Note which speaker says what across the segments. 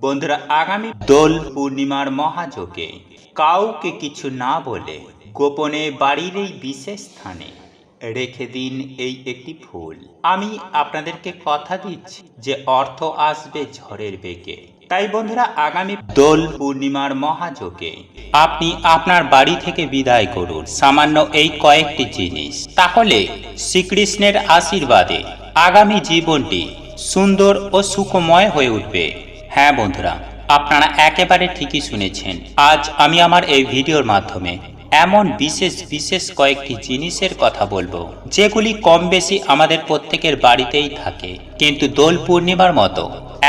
Speaker 1: বন্ধুরা, আগামী দোল পূর্ণিমার মহাযোগে কাউকে কিছু না বলে গোপনে বাড়ির এই বিশেষ স্থানে রেখে দিন এই একটি ফুল। আমি আপনাদেরকে কথা দিচ্ছি যে অর্থ আসবে ঝড়ের বেগে। তাই বন্ধুরা, আগামী দোল পূর্ণিমার মহাযোগে আপনি আপনার বাড়ি থেকে বিদায় করুন সামান্য এই কয়েকটি জিনিস। তাহলে শ্রীকৃষ্ণের আশীর্বাদে আগামী জীবনটি সুন্দর ও সুখময় হয়ে উঠবে। হ্যাঁ বন্ধুরা, আপনারা একেবারে ঠিকই শুনেছেন। আজ আমি আমার এই ভিডিওর মাধ্যমে এমন বিশেষ বিশেষ কয়েকটি জিনিসের কথা বলবো, যেগুলি কম বেশি আমাদের প্রত্যেকের বাড়িতেই থাকে। কিন্তু দোল পূর্ণিমার মতো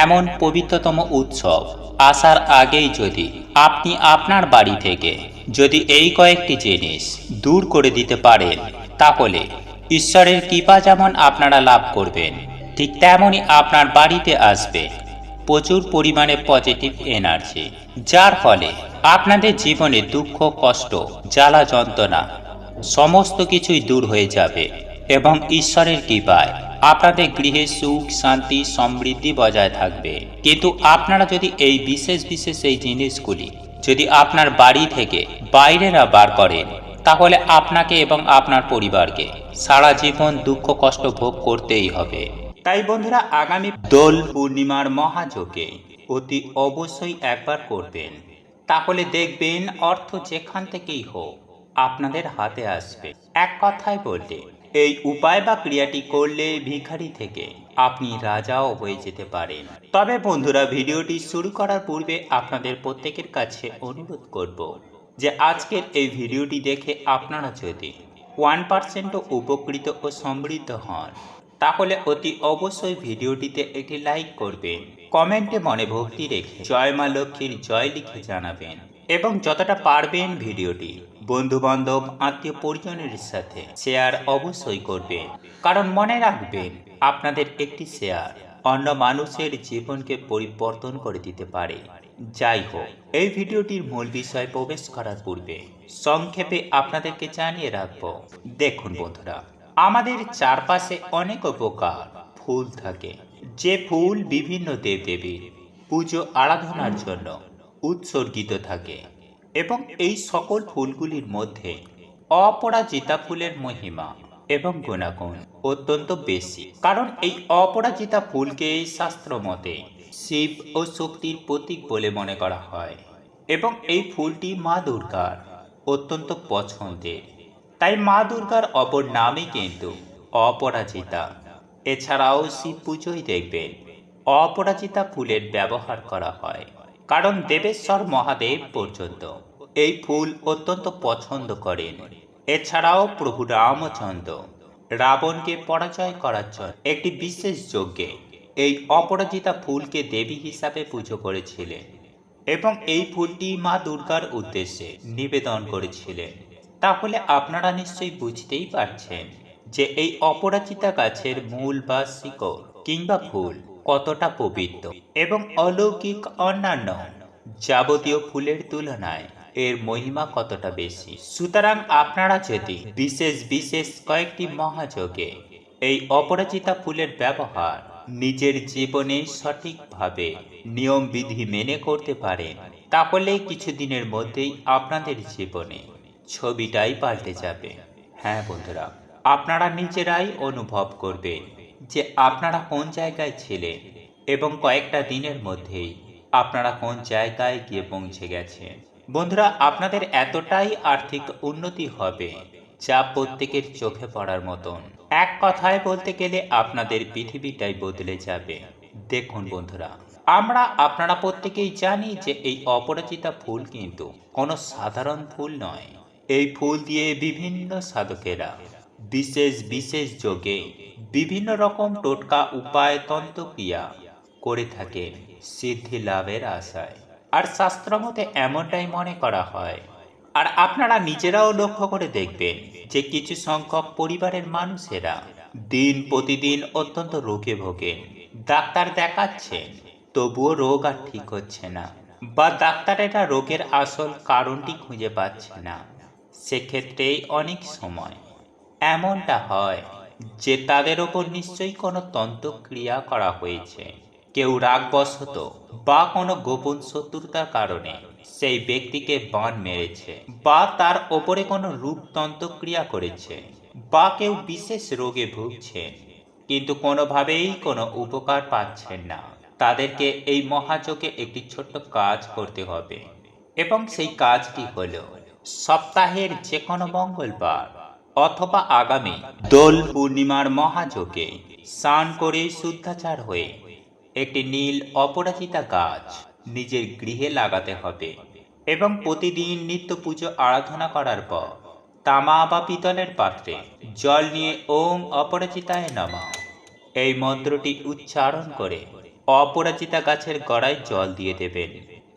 Speaker 1: এমন পবিত্রতম উৎসব আসার আগেই যদি আপনি আপনার বাড়ি থেকে যদি এই কয়েকটি জিনিস দূর করে দিতে পারেন, তাহলে ঈশ্বরের কৃপা যেমন আপনারা লাভ করবেন, ঠিক তেমনই আপনার বাড়িতে আসবে প্রচুর পরিমাণে পজিটিভ এনার্জি, যার ফলে আপনাদের জীবনে দুঃখ, কষ্ট, জ্বালা যন্ত্রণা সমস্ত কিছুই দূর হয়ে যাবে এবং ঈশ্বরের কৃপায় আপনাদের গৃহে সুখ, শান্তি, সমৃদ্ধি বজায় থাকবে। কিন্তু আপনারা যদি এই বিশেষ বিশেষ এই জিনিসগুলি যদি আপনার বাড়ি থেকে বাইরে না বার করেন, তাহলে আপনাকে এবং আপনার পরিবারকে সারা জীবন দুঃখ কষ্ট ভোগ করতেই হবে। তাই বন্ধুরা, আগামী দোল পূর্ণিমার মহাযোগে অতি অবশ্যই একবার করবেন। তাহলে দেখবেন অর্থ যেখান থেকেই হোক আপনাদের হাতে আসবে। এক কথায় বললে, এই উপায় বা ক্রিয়াটি করলে ভিখারি থেকে আপনি রাজাও হয়ে যেতে পারেন। তবে বন্ধুরা, ভিডিওটি শুরু করার পূর্বে আপনাদের প্রত্যেকের কাছে অনুরোধ করব যে আজকের এই ভিডিওটি দেখে আপনারা যদি 1% উপকৃত ও সমৃদ্ধ হন, তাহলে অতি অবশ্যই ভিডিওটিতে একটি লাইক করবেন, কমেন্টে মনে ভক্তি রেখে জয় মা লক্ষ্মীর জয় লিখে জানাবেন এবং যতটা পারবেন ভিডিওটি বন্ধু বান্ধব, আত্মীয় পরিজনের সাথে শেয়ার অবশ্যই করবেন। কারণ মনে রাখবেন, আপনাদের একটি শেয়ার অন্য মানুষের জীবনকে পরিবর্তন করে দিতে পারে। যাই হোক, এই ভিডিওটির মূল বিষয়ে প্রবেশ করার পূর্বে সংক্ষেপে আপনাদেরকে জানিয়ে রাখবো। দেখুন বন্ধুরা, আমাদের চারপাশে অনেক প্রকার ফুল থাকে, যে ফুল বিভিন্ন দেবদেবীর পুজো আরাধনার জন্য উৎসর্গিত থাকে এবং এই সকল ফুলগুলির মধ্যে অপরাজিতা ফুলের মহিমা এবং গুণাগুণ অত্যন্ত বেশি। কারণ এই অপরাজিতা ফুলকে শাস্ত্র মতে শিব ও শক্তির প্রতীক বলে মনে করা হয় এবং এই ফুলটি মা দুর্গার অত্যন্ত পছন্দের। তাই মা দুর্গার অপর নামই কিন্তু অপরাজিতা। এছাড়াও শিব পুজোয় দেখবেন অপরাজিতা ফুলের ব্যবহার করা হয়, কারণ দেবেশ্বর মহাদেব পর্যন্ত এই ফুল অত্যন্ত পছন্দ করেন। এছাড়াও প্রভু রামচন্দ্র রাবণকে পরাজয় করার জন্য একটি বিশেষ যজ্ঞে এই অপরাজিতা ফুলকে দেবী হিসাবে পুজো করেছিলেন এবং এই ফুলটি মা দুর্গার উদ্দেশ্যে নিবেদন করেছিলেন। তাহলে আপনারা নিশ্চয়ই বুঝতেই পারছেন যে এই অপরাজিতা গাছের মূল বা শিকড় কিংবা ফুল কতটা পবিত্র এবং অলৌকিক। অন্যান্য যাবতীয় ফুলের তুলনায় এর মহিমা কতটা বেশি। সুতরাং আপনারা যদি বিশেষ বিশেষ কয়েকটি মহাযোগে এই অপরাজিতা ফুলের ব্যবহার নিজের জীবনে সঠিকভাবে নিয়ম বিধি মেনে করতে পারেন, তাহলে কিছুদিনের মধ্যেই আপনাদের জীবনে ছবিটাই পাল্টে যাবে। হ্যাঁ বন্ধুরা, আপনারা নিজেরাই অনুভব করবেন যে আপনারা কোন জায়গায় ছিলেন এবং কয়েকটা দিনের মধ্যেই আপনারা কোন জায়গায় গিয়ে পৌঁছে গেছেন। বন্ধুরা, আপনাদের এতটাই আর্থিক উন্নতি হবে যা প্রত্যেকের চোখে পড়ার মতন। এক কথায় বলতে গেলে আপনাদের পৃথিবীটাই বদলে যাবে। দেখুন বন্ধুরা, আপনারা প্রত্যেকেই জানি যে এই অপরাজিতা ফুল কিন্তু কোনো সাধারণ ফুল নয়। এই ফুল দিয়ে বিভিন্ন সাধকেরা বিশেষ বিশেষ যোগে বিভিন্ন রকম টোটকা, উপায়, তন্ত্রক্রিয়া করে থাকেন সিদ্ধি লাভের আশায়। আর শাস্ত্র মতে এমনটাই মনে করা হয়। আর আপনারা নিজেরাও লক্ষ্য করে দেখবেন যে কিছু সংখ্যক পরিবারের মানুষেরা দিন প্রতিদিন অত্যন্ত রোগে ভোগেন, ডাক্তার দেখাচ্ছেন তবুও রোগ আর ঠিক হচ্ছে না, বা ডাক্তারেরা রোগের আসল কারণটি খুঁজে পাচ্ছে না। সেক্ষেত্রে অনেক সময় এমনটা হয় যে তাদের ওপর নিশ্চয়ই কোনো তন্ত্রক্রিয়া করা হয়েছে কেউ রাগবশত বা কোনো গোপন শত্রুতার কারণে সেই ব্যক্তিকে বাণ মেরেছে, বা তার ওপরে কোনো রূপতন্ত্রক্রিয়া করেছে, বা কেউ বিশেষ রোগে ভুগছেন কিন্তু কোনোভাবেই কোনো উপকার পাচ্ছেন না, তাদেরকে এই মহাযজ্ঞে একটি ছোট্ট কাজ করতে হবে। এবং সেই কাজটি হল সপ্তাহের যে কোনো মঙ্গলবার অথবা আগামী দোল পূর্ণিমার মহাযজ্ঞে স্নান করে শুদ্ধাচার হয়ে একটি নীল অপরাজিতা গাছ নিজের গৃহে লাগাতে হবে এবং প্রতিদিন নিত্য পুজো আরাধনা করার পর তামা বা পিতলের পাত্রে জল নিয়ে ওম অপরাজিতায় নমঃ এই মন্ত্রটি উচ্চারণ করে অপরাজিতা গাছের গোড়ায় জল দিয়ে দেবেন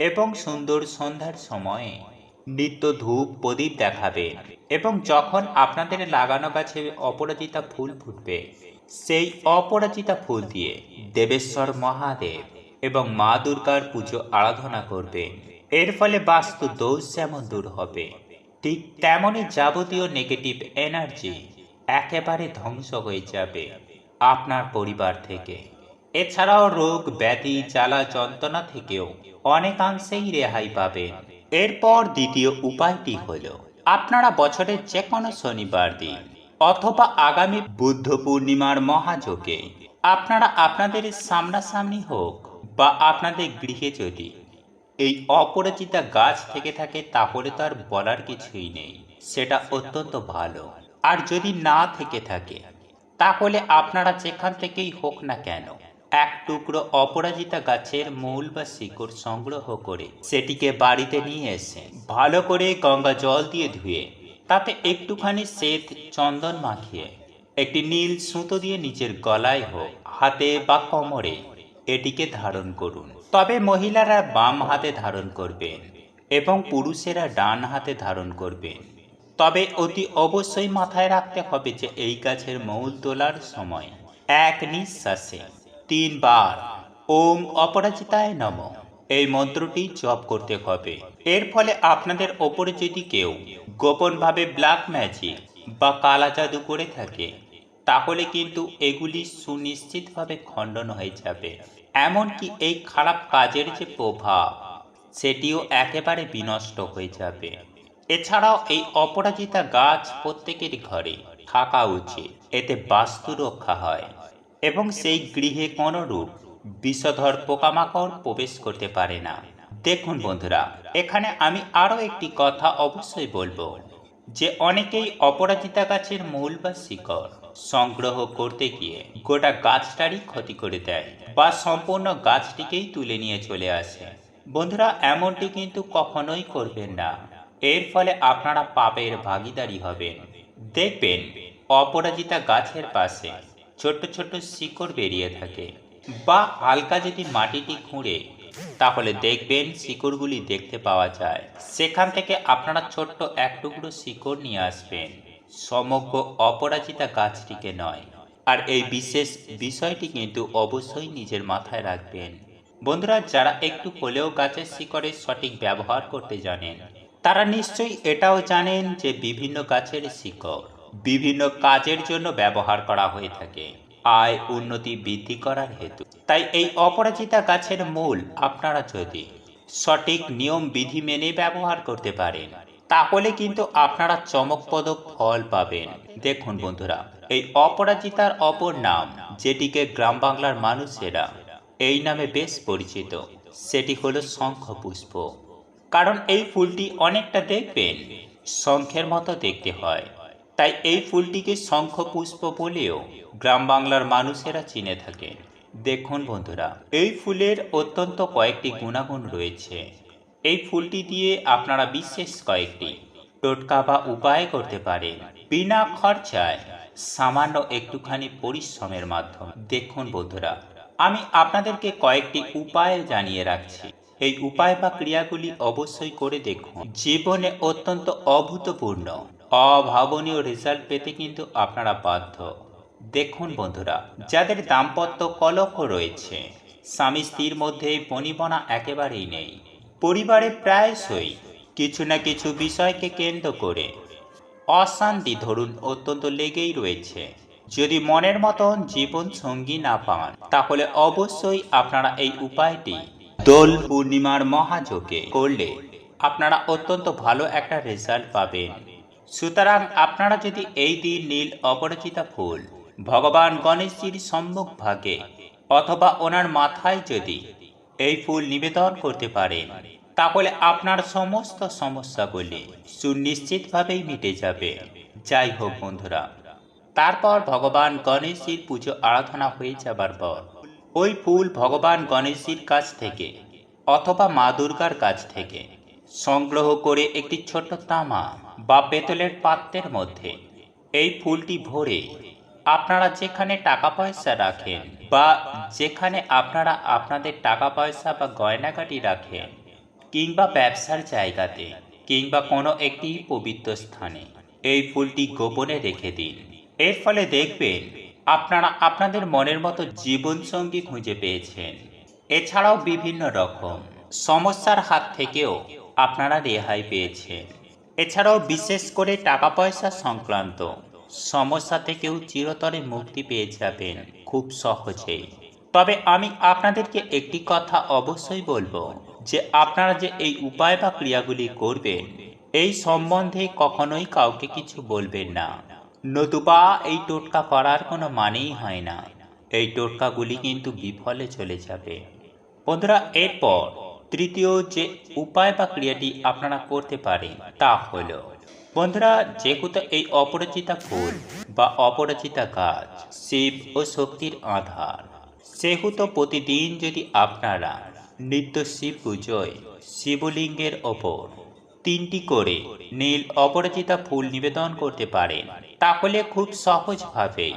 Speaker 1: এবং সুন্দর সন্ধ্যার সময়ে নিত্য ধূপ প্রদীপ দেখাবেন। এবং যখন আপনাদের লাগানো গাছে অপরাজিতা ফুল ফুটবে, সেই অপরাজিতা ফুল দিয়ে দেবেশ্বর মহাদেব এবং মা দুর্গার পুজো আরাধনা করবেন। এর ফলে বাস্তু দোষ যেমন দূর হবে, ঠিক তেমনই যাবতীয় নেগেটিভ এনার্জি একেবারে ধ্বংস হয়ে যাবে আপনার পরিবার থেকে। এছাড়াও রোগ ব্যাধি জ্বালা যন্ত্রণা থেকেও অনেকাংশেই রেহাই পাবেন। এরপর দ্বিতীয় উপায়টি হল, আপনারা বছরের যে কোনো শনিবার দিন অথবা আগামী বুদ্ধ পূর্ণিমার মহাযজ্ঞে আপনারা আপনাদের সামনাসামনি হোক বা আপনাদের গৃহে যদি এই অপরাজিতা গাছ থেকে থাকে তাহলে তো আর বলার কিছুই নেই, সেটা অত্যন্ত ভালো। আর যদি না থেকে থাকে তাহলে আপনারা যেখান থেকেই হোক না কেন এক টুকরো অপরাজিতা গাছের মূল বা শিকড় সংগ্রহ করে সেটিকে বাড়িতে নিয়ে এসে ভালো করে গঙ্গা জল দিয়ে ধুয়ে তাতে একটুখানি শ্বেত চন্দন মাখিয়ে একটি নীল সুতো দিয়ে নিজের গলায় হোক হাতে বা কোমরে এটিকে ধারণ করুন। তবে মহিলারা বাম হাতে ধারণ করবেন এবং পুরুষেরা ডান হাতে ধারণ করবেন। তবে অতি অবশ্যই মাথায় রাখতে হবে যে এই গাছের মূল তোলার সময় এক নিঃশ্বাসে 3 বার ওম অপরাজিতায় নমঃ এই মন্ত্রটি জপ করতে হবে। এর ফলে আপনাদের ওপরে যদি কেউ গোপনভাবে ব্ল্যাক ম্যাজিক বা কালা জাদু করে থাকে তাহলে কিন্তু এগুলি সুনিশ্চিতভাবে খণ্ডন হয়ে যাবে। এমনকি এই খারাপ কাজের যে প্রভাব সেটিও একেবারে বিনষ্ট হয়ে যাবে। এছাড়াও এই অপরাজিতা গাছ প্রত্যেকের ঘরে থাকা উচিত, এতে বাস্তু রক্ষা হয় এবং সেই গৃহে কোনো রূপ বিষধর পোকামাকড় প্রবেশ করতে পারে না। দেখুন বন্ধুরা, এখানে আমি আরও একটি কথা অবশ্যই বলবো যে অনেকেই অপরাজিতা গাছের মূল বা শিকড় সংগ্রহ করতে গিয়ে গোটা গাছটারই ক্ষতি করে দেয় বা সম্পূর্ণ গাছটিকেই তুলে নিয়ে চলে আসে। বন্ধুরা, এমনটি কিন্তু কখনোই করবেন না, এর ফলে আপনারা পাপের ভাগীদারি হবেন। দেখবেন অপরাজিতা গাছের পাশে ছোট্ট ছোট্ট শিকড় বেরিয়ে থাকে, বা হালকা যদি মাটিটি খুঁড়ে তাহলে দেখবেন শিকড়গুলি দেখতে পাওয়া যায়। সেখান থেকে আপনারা ছোট্ট এক টুকরো শিকড় নিয়ে আসবেন, সমগ্র অপরাজিতা গাছটিকে নয়। আর এই বিশেষ বিষয়টি কিন্তু অবশ্যই নিজের মাথায় রাখবেন। বন্ধুরা, যারা একটু হলেও গাছের শিকড়ের সঠিক ব্যবহার করতে জানেন তারা নিশ্চয়ই এটাও জানেন যে বিভিন্ন গাছের শিকড় বিভিন্ন কাজের জন্য ব্যবহার করা হয়ে থাকে, আয় উন্নতি বৃদ্ধি করার হেতু। তাই এই অপরাজিতা গাছের মূল আপনারা যদি সঠিক নিয়ম বিধি মেনে ব্যবহার করতে পারেন তাহলে কিন্তু আপনারা চমকপ্রদ ফল পাবেন। দেখুন বন্ধুরা, এই অপরাজিতার অপর নাম যেটিকে গ্রাম বাংলার মানুষেরা এই নামে বেশ পরিচিত সেটি হলো শঙ্খপুষ্প। কারণ এই ফুলটি অনেকটা দেখবেন শঙ্খের মতো দেখতে হয়, তাই এই ফুলটিকে শঙ্খপুষ্প বলেও গ্রাম বাংলার মানুষেরা চিনে থাকেন। দেখুন বন্ধুরা, এই ফুলের অত্যন্ত কয়েকটি গুণাগুণ রয়েছে। এই ফুলটি দিয়ে আপনারা বিশেষ কয়েকটি টোটকা বা উপায় করতে পারেন বিনা খরচায়, সামান্য একটুখানি পরিশ্রমের মাধ্যমে। দেখুন বন্ধুরা, আমি আপনাদেরকে কয়েকটি উপায় জানিয়ে রাখছি। এই উপায় বা ক্রিয়াগুলি অবশ্যই করে দেখুন, জীবনে অত্যন্ত অভূতপূর্ণ অভাবনীয় রেজাল্ট পেতে কিন্তু আপনারা বাধ্য। দেখুন বন্ধুরা, যাদের দাম্পত্য কলহ রয়েছে, স্বামী স্ত্রীর মধ্যে বনিবনা একেবারেই নেই, পরিবারে প্রায়শই কিছু না কিছু বিষয়কে কেন্দ্র করে অশান্তি ধরুন অত্যন্ত লেগেই রয়েছে, যদি মনের মতন জীবন সঙ্গী না পান তাহলে অবশ্যই আপনারা এই উপায়টি দোল পূর্ণিমার মহাযোগে করলে আপনারা অত্যন্ত ভালো একটা রেজাল্ট পাবেন। সুতরাং আপনারা যদি এই দিন নীল অপরাজিতা ফুল ভগবান গণেশজির সম্মুখ ভাগে অথবা ওনার মাথায় যদি এই ফুল নিবেদন করতে পারেন তাহলে আপনার সমস্ত সমস্যাগুলি সুনিশ্চিতভাবেই মিটে যাবে। যাই হোক বন্ধুরা, তারপর ভগবান গণেশজির পুজো আরাধনা হয়ে যাবার পর ওই ফুল ভগবান গণেশজির কাছ থেকে অথবা মা দুর্গার কাছ থেকে সংগ্রহ করে একটি ছোট্ট তামা বা পেতলের পাত্রের মধ্যে এই ফুলটি ভরে আপনারা যেখানে টাকা পয়সা রাখেন বা যেখানে আপনারা আপনাদের টাকা পয়সা বা গয়নাগাটি রাখেন কিংবা ব্যবসার জায়গাতে কিংবা কোনো একটি পবিত্র স্থানে এই ফুলটি গোপনে রেখে দিন। এর ফলে দেখবেন আপনারা আপনাদের মনের মতো জীবনসঙ্গী খুঁজে পেয়েছেন। এছাড়াও বিভিন্ন রকম সমস্যার হাত থেকেও আপনারা রেহাই পেয়েছেন। এছাড়াও বিশেষ করে টাকা পয়সা সংক্রান্ত সমস্যা থেকেও চিরতরে মুক্তি পেয়ে যাবেন খুব সহজেই। তবে আমি আপনাদেরকে একটি কথা অবশ্যই বলবো যে আপনারা যে এই উপায় বা ক্রিয়াগুলি করবেন এই সম্বন্ধে কখনোই কাউকে কিছু বলবেন না, নতুবা এই টোটকা করার কোনো মানেই হয় না। এই টোটকাগুলি কিন্তু বিফলে চলে যাবে। বন্ধুরা, এরপর তৃতীয় যে উপায় বা ক্রিয়াটি আপনারা করতে পারেন তা হল, বন্ধুরা, যেহেতু এই অপরাজিতা ফুল বা অপরাজিতা গাছ শিব ও শক্তির আধার, সেহেতু প্রতিদিন যদি আপনারা নিত্য শিব পুজোয় শিবলিঙ্গের ওপর 3টি করে নীল অপরাজিতা ফুল নিবেদন করতে পারেন তাহলে খুব সহজভাবেই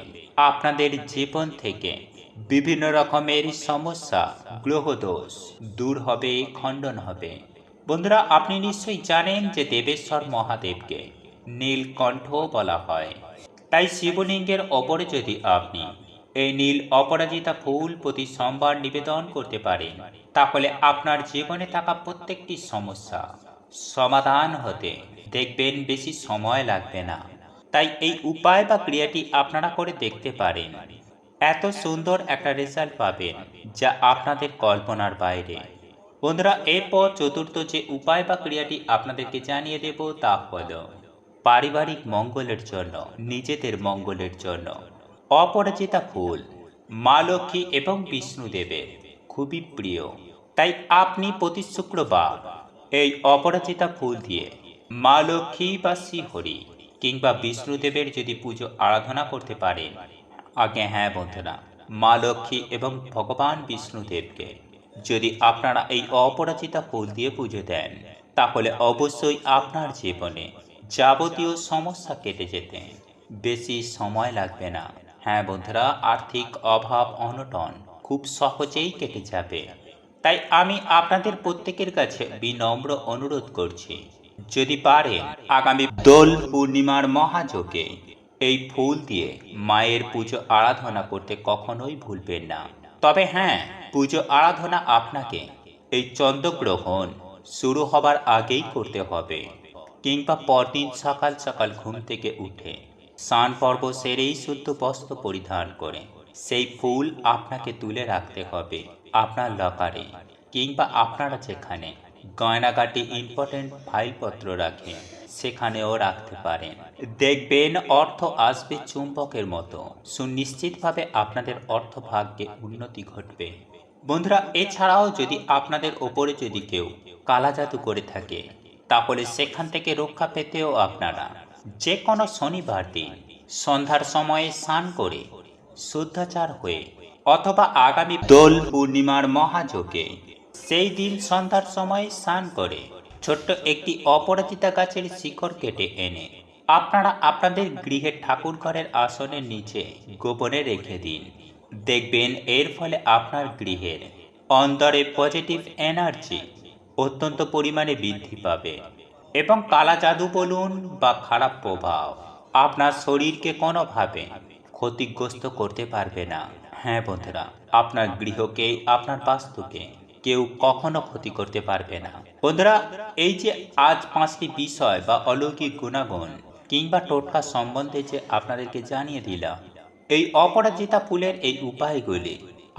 Speaker 1: আপনাদের জীবন থেকে বিভিন্ন রকমের সমস্যা গ্রহদোষ দূর হবে, খণ্ডন হবে। বন্ধুরা, আপনি নিশ্চয়ই জানেন যে দেবেশ্বর মহাদেবকে নীলকণ্ঠ বলা হয়। তাই শিবলিঙ্গের ওপরে যদি আপনি এই নীল অপরাজিতা ফুল প্রতি সোমবার নিবেদন করতে পারেন তাহলে আপনার জীবনে থাকা প্রত্যেকটি সমস্যা সমাধান হতে দেখবেন বেশি সময় লাগবে না। তাই এই উপায় বা ক্রিয়াটি আপনারা করে দেখতে পারেন। এত সুন্দর একটা রেজাল্ট পাবেন যা আপনাদের কল্পনার বাইরে। বন্ধুরা, এরপর চতুর্থ যে উপায় বা ক্রিয়াটি আপনাদেরকে জানিয়ে দেব তা হল পারিবারিক মঙ্গলের জন্য, নিজেদের মঙ্গলের জন্য অপরাজিতা ফুল মা লক্ষ্মী এবং বিষ্ণুদেবের খুবই প্রিয়। তাই আপনি প্রতি শুক্রবার এই অপরাজিতা ফুল দিয়ে মা লক্ষ্মী বা শ্রীহরি কিংবা বিষ্ণুদেবের যদি পুজো আরাধনা করতে পারেন, আগে হ্যাঁ বন্ধুরা, মা লক্ষ্মী এবং ভগবান বিষ্ণুদেবকে যদি আপনারা এই অপরাজিতা ফুল দিয়ে পুজো দেন তাহলে অবশ্যই আপনার জীবনে যাবতীয় সমস্যা কেটে যেতে বেশি সময় লাগবে না। হ্যাঁ বন্ধুরা, আর্থিক অভাব অনটন খুব সহজেই কেটে যাবে। তাই আমি আপনাদের প্রত্যেকের কাছে বিনম্র অনুরোধ করছি, যদি পারেন আগামী দোল পূর্ণিমার মহাযোগে এই ফুল দিয়ে মায়ের পুজো আরাধনা করতে কখনোই ভুলবেন না। তবে হ্যাঁ, পুজো আরাধনা আপনাকে এই চন্দ্রগ্রহণ শুরু হবার আগেই করতে হবে, কিংবা পরদিন সকাল সকাল ঘুম থেকে উঠে স্নান পর্ব সেরেই শুদ্ধ বস্ত্র পরিধান করে সেই ফুল আপনাকে তুলে রাখতে হবে আপনার লকারে, কিংবা আপনারা যেখানে গয়নাগাটি ইম্পর্টেন্ট ফাইলপত্র রাখেন সেখানেও রাখতে পারেন। দেখবেন অর্থ আসবে চুম্বকের মতো, সুনিশ্চিতভাবে আপনাদের অর্থ ভাগ্যে উন্নতি ঘটবে। বন্ধুরা, এছাড়াও যদি আপনাদের ওপরে যদি কেউ কালা জাদু করে থাকে তাহলে সেখান থেকে রক্ষা পেতেও আপনারা যে কোনো শনিবার দিন সন্ধ্যার সময়ে স্নান করে শুদ্ধাচার হয়ে অথবা আগামী দোল পূর্ণিমার মহাযোগে সেই দিন সন্ধ্যার সময় স্নান করে ছোট্ট একটি অপরাজিতা গাছের শিকড় কেটে এনে আপনারা আপনাদের গৃহের ঠাকুর ঘরের আসনের নিচে গোপনে রেখে দিন। দেখবেন এর ফলে আপনার গৃহের অন্তরে পজিটিভ এনার্জি অত্যন্ত পরিমাণে বৃদ্ধি পাবে এবং কালা জাদু বলুন বা খারাপ প্রভাব আপনার শরীরকে কোনোভাবে ক্ষতিগ্রস্ত করতে পারবে না। হ্যাঁ বন্ধুরা, আপনার গৃহকে, আপনার বাস্তুকে কেউ কখনো ক্ষতি করতে পারবে না। বন্ধুরা, এই যে আজ 5টি বিষয় বা অলৌকিক গুণাগুণ কিংবা টোটকা সম্বন্ধে যে আপনাদেরকে জানিয়ে দিলাম, এই অপরাজিতা ফুলের এই উপায়গুলি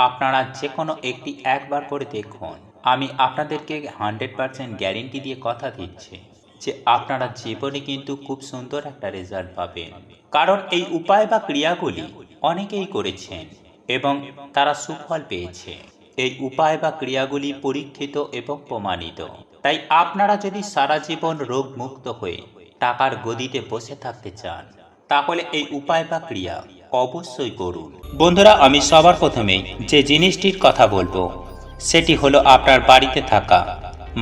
Speaker 1: আপনারা যে কোনো একটি একবার করে দেখুন। আমি আপনাদেরকে 100% গ্যারেন্টি দিয়ে কথা দিচ্ছি যে আপনারা জীবনে কিন্তু খুব সুন্দর একটা রেজাল্ট পাবেন। কারণ এই উপায় বা ক্রিয়াগুলি অনেকেই করেছেন এবং তারা সুফল পেয়েছে। এই উপায় বা ক্রিয়াগুলি পরীক্ষিত এবং প্রমাণিত। তাই আপনারা যদি সারা জীবন রোগ মুক্ত হয়ে টাকার গদিতে বসে থাকতে চান, তাহলে এই উপায় বা ক্রিয়া অবশ্যই করুন। বন্ধুরা, আমি সবার প্রথমেই যে জিনিসটির কথা বলবো সেটি হলো আপনার বাড়িতে থাকা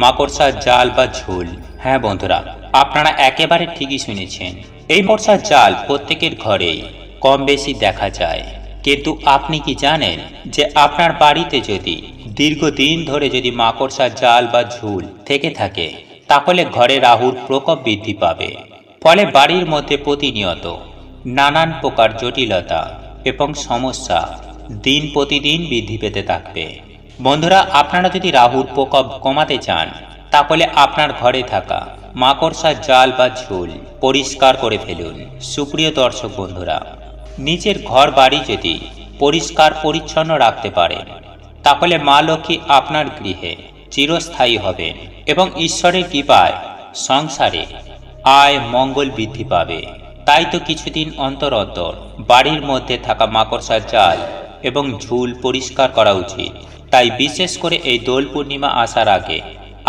Speaker 1: মাকড়সার জাল বা ঝোল। হ্যাঁ বন্ধুরা, আপনারা একেবারে ঠিকই শুনেছেন। এই মাকড়সার জাল প্রত্যেকের ঘরেই কম বেশি দেখা যায়। কিন্তু আপনি কি জানেন যে আপনার বাড়িতে যদি দীর্ঘদিন ধরে যদি মাকড়সার জাল বা ঝুল থেকে থাকে, তাহলে ঘরে রাহুর প্রকোপ বৃদ্ধি পাবে। ফলে বাড়ির মধ্যে প্রতিনিয়ত নানান প্রকার জটিলতা এবং সমস্যা দিন প্রতিদিন বৃদ্ধি পেতে থাকবে। বন্ধুরা, আপনারা যদি রাহুর প্রকোপ কমাতে চান, তাহলে আপনার ঘরে থাকা মাকড়সার জাল বা ঝুল পরিষ্কার করে ফেলুন। সুপ্রিয় দর্শক বন্ধুরা, নিজের ঘর বাড়ি যদি পরিষ্কার পরিচ্ছন্ন রাখতে পারেন, তাহলে মা লক্ষ্মী আপনার গৃহে চিরস্থায়ী হবেন এবং ঈশ্বরের কৃপায় সংসারে আয় মঙ্গল বৃদ্ধি পাবে। তাই তো কিছুদিন অন্তর অন্তর বাড়ির মধ্যে থাকা মাকড়সার জাল এবং ঝুল পরিষ্কার করা উচিত। তাই বিশেষ করে এই দোল পূর্ণিমা আসার আগে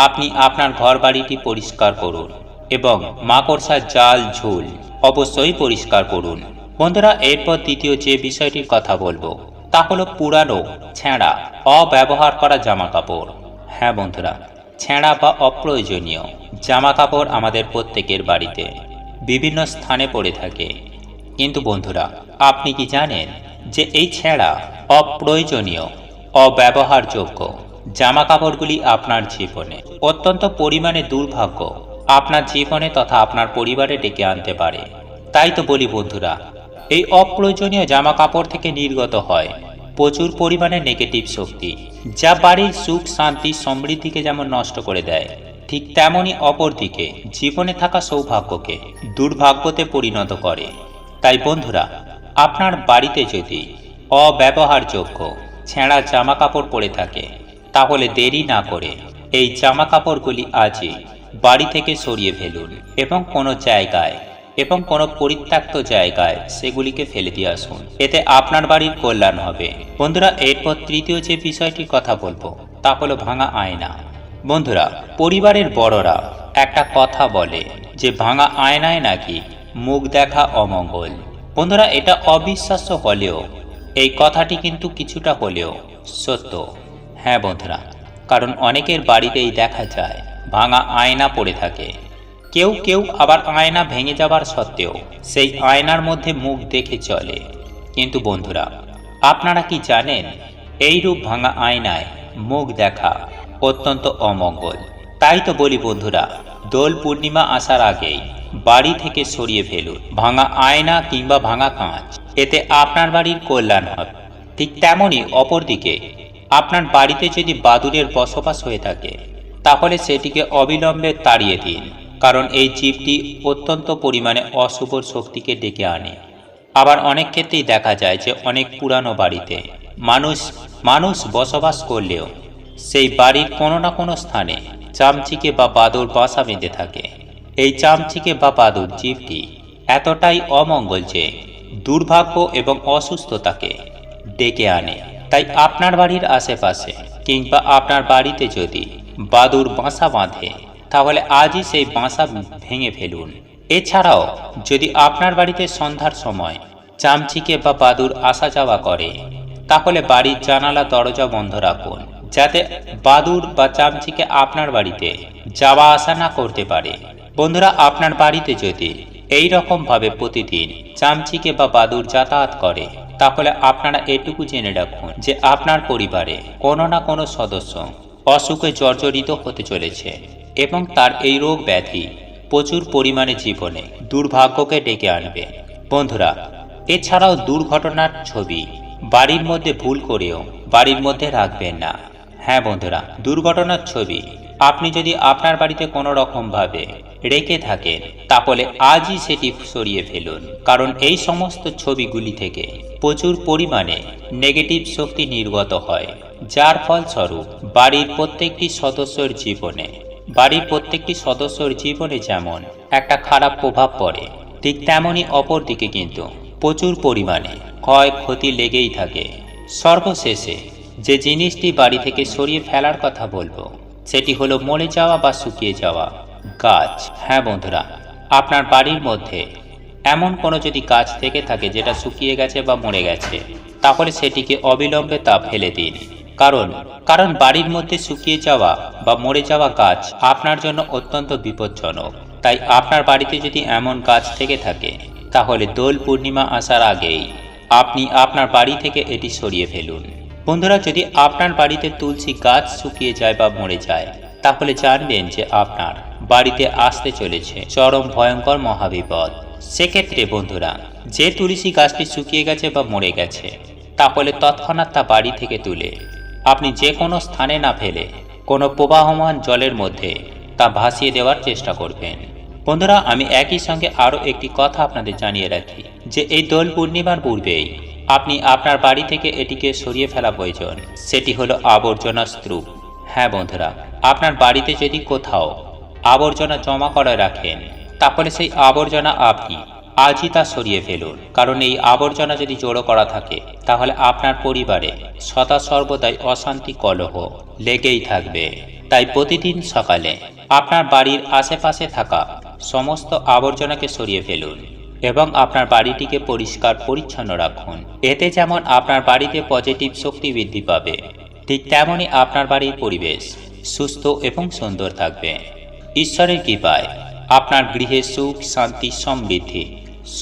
Speaker 1: আপনি আপনার ঘর বাড়িটি পরিষ্কার করুন এবং মাকড়সার জাল ঝুল অবশ্যই পরিষ্কার করুন। বন্ধুরা, এরপর দ্বিতীয় যে বিষয়টির কথা বলবো তা হলো পুরানো ছেঁড়া অব্যবহার করা জামা কাপড়। হ্যাঁ বন্ধুরা, ছেঁড়া বা অপ্রয়োজনীয় জামা কাপড় আমাদের প্রত্যেকের বাড়িতে বিভিন্ন স্থানে পড়ে থাকে। কিন্তু বন্ধুরা, আপনি কি জানেন যে এই ছেঁড়া অপ্রয়োজনীয় অব্যবহারযোগ্য জামা কাপড়গুলি আপনার জীবনে অত্যন্ত পরিমাণে দুর্ভাগ্য আপনার জীবনে তথা আপনার পরিবারে ডেকে আনতে পারে। তাই তো বলি বন্ধুরা, এই অপ্রয়োজনীয় জামা কাপড় থেকে নির্গত হয় প্রচুর পরিমাণে নেগেটিভ শক্তি, যা বাড়ির সুখ শান্তি সমৃদ্ধিকে যেমন নষ্ট করে দেয়, ঠিক তেমনই অপরদিকে জীবনে থাকা সৌভাগ্যকে দুর্ভাগ্যতে পরিণত করে। তাই বন্ধুরা, আপনার বাড়িতে যদি অব্যবহারযোগ্য ছেঁড়া জামা কাপড় পরে থাকে, তাহলে দেরি না করে এই জামা কাপড়গুলি আজই বাড়ি থেকে সরিয়ে ফেলুন এবং কোনো পরিত্যক্ত জায়গায় সেগুলিকে ফেলে দিয়ে আসুন। এতে আপনার বাড়ির কল্যাণ হবে। বন্ধুরা, এরপর তৃতীয় যে বিষয়টির কথা বলবো তা হলো ভাঙা আয়না। বন্ধুরা, পরিবারের বড়রা একটা কথা বলে যে ভাঙা আয়নায় নাকি মুখ দেখা অমঙ্গল। বন্ধুরা, এটা অবিশ্বাস্য হলেও এই কথাটি কিন্তু কিছুটা হলেও সত্য। হ্যাঁ বন্ধুরা, কারণ অনেকের বাড়িতেই দেখা যায় ভাঙা আয়না পড়ে থাকে। কেউ কেউ আবার আয়না ভেঙে যাবার সত্ত্বেও সেই আয়নার মধ্যে মুখ দেখে চলে। কিন্তু বন্ধুরা, আপনারা কি জানেন এইরূপ ভাঙা আয়নায় মুখ দেখা অত্যন্ত অমঙ্গল। তাই তো বলি বন্ধুরা, দোল পূর্ণিমা আসার আগেই বাড়ি থেকে সরিয়ে ফেলুন ভাঙা আয়না কিংবা ভাঙা কাঁচ। এতে আপনার বাড়ির কল্যাণ হবে। ঠিক তেমনই অপরদিকে আপনার বাড়িতে যদি বাদুড়ের বসবাস হয়ে থাকে, তাহলে সেটিকে অবিলম্বে তাড়িয়ে দিন। কারণ এই জীবটি অত্যন্ত পরিমাণে অশুভ শক্তিকে ডেকে আনে। আবার অনেক ক্ষেত্রেই দেখা যায় যে অনেক পুরানো বাড়িতে মানুষ বসবাস করলেও সেই বাড়ির কোনো না কোনো স্থানে চামচিকে বা বাদুড় বাসা বেঁধে থাকে। এই চামচিকে বা বাদুড় জীবটি এতটাই অমঙ্গল যে দুর্ভাগ্য এবং অসুস্থতাকে ডেকে আনে। তাই আপনার বাড়ির আশেপাশে কিংবা আপনার বাড়িতে যদি বাদুড় বাসা বাঁধে, তাহলে আজই সেই বাসা ভেঙে ফেলুন। এছাড়াও যদি আপনার বাড়িতে সন্ধ্যার সময় চামচিকে বা বাদুড় আসা যাওয়া করে, তাহলে বাড়ির জানালা দরজা বন্ধ রাখুন, যাতে বাদুড় বা চামচিকে আপনার বাড়িতে যাওয়া আসা না করতে পারে। বন্ধুরা, আপনার বাড়িতে যদি এই রকম ভাবে প্রতিদিন চামচিকে বা বাদুড় যাতায়াত করে, তাহলে আপনারা এটুকু জেনে রাখুন যে আপনার পরিবারে কোনো না কোনো সদস্য অসুখে জর্জরিত হতে চলেছে এবং তার এই রোগ ব্যাধি প্রচুর পরিমাণে জীবনে দুর্ভাগ্যকে ডেকে আনবে। বন্ধুরা, এছাড়াও দুর্ঘটনার ছবি বাড়ির মধ্যে ভুল করেও বাড়ির মধ্যে রাখবেন না। হ্যাঁ বন্ধুরা, দুর্ঘটনার ছবি আপনি যদি আপনার বাড়িতে কোনো রকম ভাবে রেখে থাকেন, তাহলে আজই সেটি সরিয়ে ফেলুন। কারণ এই সমস্ত ছবিগুলি থেকে প্রচুর পরিমাণে নেগেটিভ শক্তি নির্গত হয়, যার ফলস্বরূপ বাড়ির প্রত্যেকটি সদস্যর জীবনে যেমন একটা খারাপ প্রভাব পড়ে, ঠিক তেমনই অপরদিকে কিন্তু প্রচুর পরিমাণে ক্ষয়ক্ষতি লেগেই থাকে। সর্বশেষে যে জিনিসটি বাড়ি থেকে সরিয়ে ফেলার কথা বলবো, সেটি হলো মরে যাওয়া বা শুকিয়ে যাওয়া গাছ। হ্যাঁ বন্ধুরা, আপনার বাড়ির মধ্যে এমন কোনো যদি গাছ থেকে থাকে যেটা শুকিয়ে গেছে বা মরে গেছে, তাহলে সেটিকে অবিলম্বে তা ফেলে দিন। কারণ বাড়ির মধ্যে শুকিয়ে যাওয়া বা মরে যাওয়া গাছ আপনার জন্য অত্যন্ত বিপজ্জনক। তাই আপনার বাড়িতে যদি এমন গাছ থেকে থাকে, তাহলে দোল পূর্ণিমা আসার আগেই আপনি আপনার বাড়ি থেকে এটি সরিয়ে ফেলুন। বন্ধুরা, যদি আপনার বাড়িতে তুলসী গাছ শুকিয়ে যায় বা মরে যায়, তাহলে জানবেন যে আপনার বাড়িতে আসতে চলেছে চরম ভয়ঙ্কর মহাবিপদ। সেক্ষেত্রে বন্ধুরা, যে তুলসী গাছটি শুকিয়ে গেছে বা মরে গেছে, তাহলে তৎক্ষণাৎ তা বাড়ি থেকে তুলে আপনি যে কোনো স্থানে না ফেলে কোনো প্রবাহমান জলের মধ্যে তা ভাসিয়ে দেওয়ার চেষ্টা করবেন। বন্ধুরা, আমি একই সঙ্গে আরও একটি কথা আপনাদের জানিয়ে রাখি যে এই দোল পূর্ণিমার পূর্বেই আপনি আপনার বাড়ি থেকে এটিকে সরিয়ে ফেলা প্রয়োজন। সেটি হলো আবর্জনা স্তূপ। হ্যাঁ বন্ধুরা, আপনার বাড়িতে যদি কোথাও আবর্জনা জমা করে রাখেন, তাহলে সেই আবর্জনা আপনি আজই তা সরিয়ে ফেলুন। কারণ এই আবর্জনা যদি জড়ো করা থাকে, তাহলে আপনার পরিবারে সদা সর্বদাই অশান্তি কলহ লেগেই থাকবে। তাই প্রতিদিন সকালে আপনার বাড়ির আশেপাশে থাকা সমস্ত আবর্জনাকে সরিয়ে ফেলুন এবং আপনার বাড়িটিকে পরিষ্কার পরিচ্ছন্ন রাখুন। এতে যেমন আপনার বাড়িতে পজিটিভ শক্তি বৃদ্ধি পাবে, ঠিক তেমনই আপনার বাড়ির পরিবেশ সুস্থ এবং সুন্দর থাকবে। ঈশ্বরের কৃপায় আপনার গৃহে সুখ, শান্তি, সমৃদ্ধি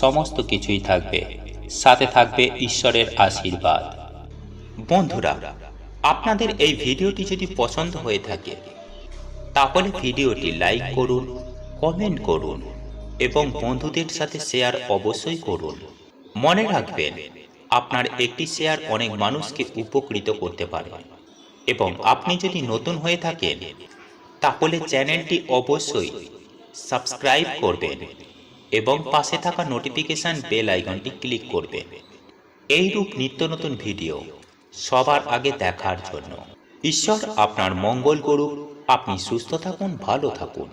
Speaker 1: সমস্ত কিছুই থাকবে। সাথে থাকবে ঈশ্বরের আশীর্বাদ। বন্ধুরা, আপনাদের এই ভিডিওটি যদি পছন্দ হয়ে থাকে, তাহলে ভিডিওটি লাইক করুন, কমেন্ট করুন এবং বন্ধুদের সাথে শেয়ার অবশ্যই করুন। মনে রাখবেন, আপনার একটি শেয়ার অনেক মানুষকে উপকৃত করতে পারে। এবং আপনি যদি নতুন হয়ে থাকেন, তাহলে চ্যানেলটি অবশ্যই সাবস্ক্রাইব করবেন এবং পাশে থাকা নোটিফিকেশন বেল আইকনটি ক্লিক করবেন, এইরূপ নিত্য নতুন ভিডিও সবার আগে দেখার জন্য। ঈশ্বর আপনার মঙ্গল করুক। আপনি সুস্থ থাকুন, ভালো থাকুন।